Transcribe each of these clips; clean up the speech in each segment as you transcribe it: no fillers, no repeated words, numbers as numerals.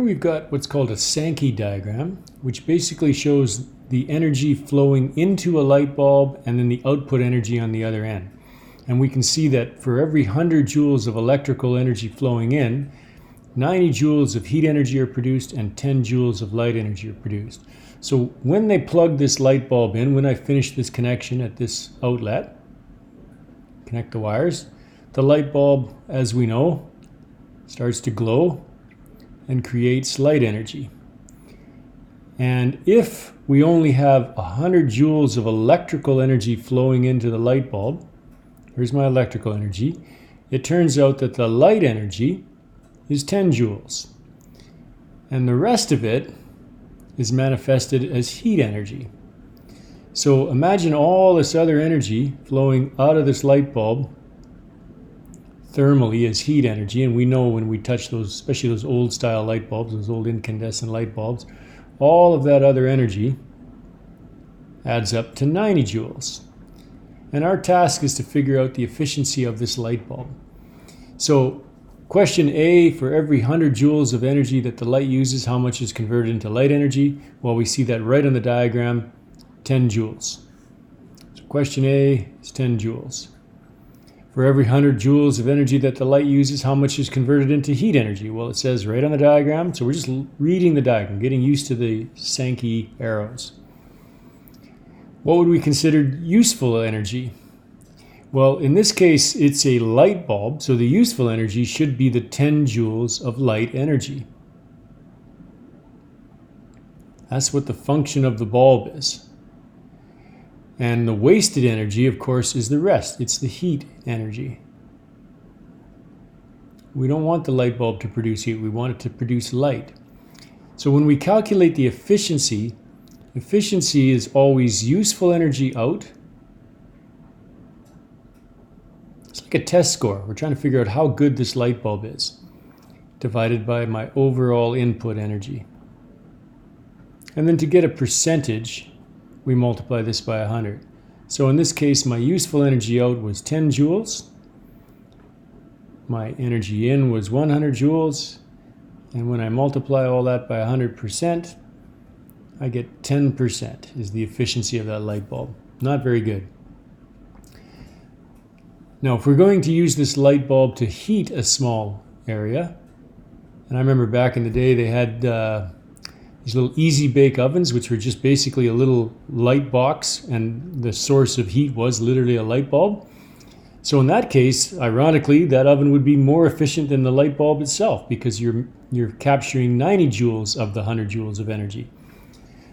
we've got what's called a Sankey diagram, which basically shows the energy flowing into a light bulb and then the output energy on the other end. And we can see that for every 100 joules of electrical energy flowing in, 90 joules of heat energy are produced and 10 joules of light energy are produced. So when they plug this light bulb in, when I finish this connection at this outlet, connect the wires, the light bulb, as we know, starts to glow and creates light energy. And if we only have 100 joules of electrical energy flowing into the light bulb, here's my electrical energy, it turns out that the light energy is 10 joules. And the rest of it is manifested as heat energy. So imagine all this other energy flowing out of this light bulb thermally as heat energy, and we know when we touch those, especially those old style light bulbs, those old incandescent light bulbs, all of that other energy adds up to 90 joules. And our task is to figure out the efficiency of this light bulb. So question A, for every 100 joules of energy that the light uses, how much is converted into light energy? Well, we see that right on the diagram, 10 joules. So question A is 10 joules. For every 100 joules of energy that the light uses, how much is converted into heat energy? Well, it says right on the diagram, so we're just reading the diagram, getting used to the Sankey arrows. What would we consider useful energy? Well, in this case, it's a light bulb, so the useful energy should be the 10 joules of light energy. That's what the function of the bulb is. And the wasted energy, of course, is the rest. It's the heat energy. We don't want the light bulb to produce heat. We want it to produce light. So when we calculate the efficiency, efficiency is always useful energy out. It's like a test score. We're trying to figure out how good this light bulb is, divided by my overall input energy. And then to get a percentage, we multiply this by 100. So in this case, my useful energy out was 10 joules. My energy in was 100 joules. And when I multiply all that by 100%, I get 10% is the efficiency of that light bulb. Not very good. Now, if we're going to use this light bulb to heat a small area, and I remember back in the day they had these little easy bake ovens, which were just basically a little light box, and the source of heat was literally a light bulb. So in that case, ironically, that oven would be more efficient than the light bulb itself, because you're capturing 90 joules of the 100 joules of energy.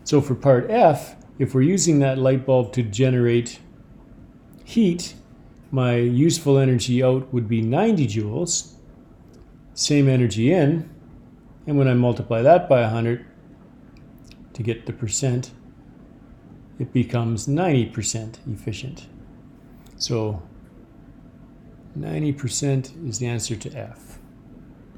So for part F, if we're using that light bulb to generate heat, my useful energy out would be 90 joules, same energy in, and when I multiply that by 100, to get the percent, it becomes 90% efficient. So 90% is the answer to F.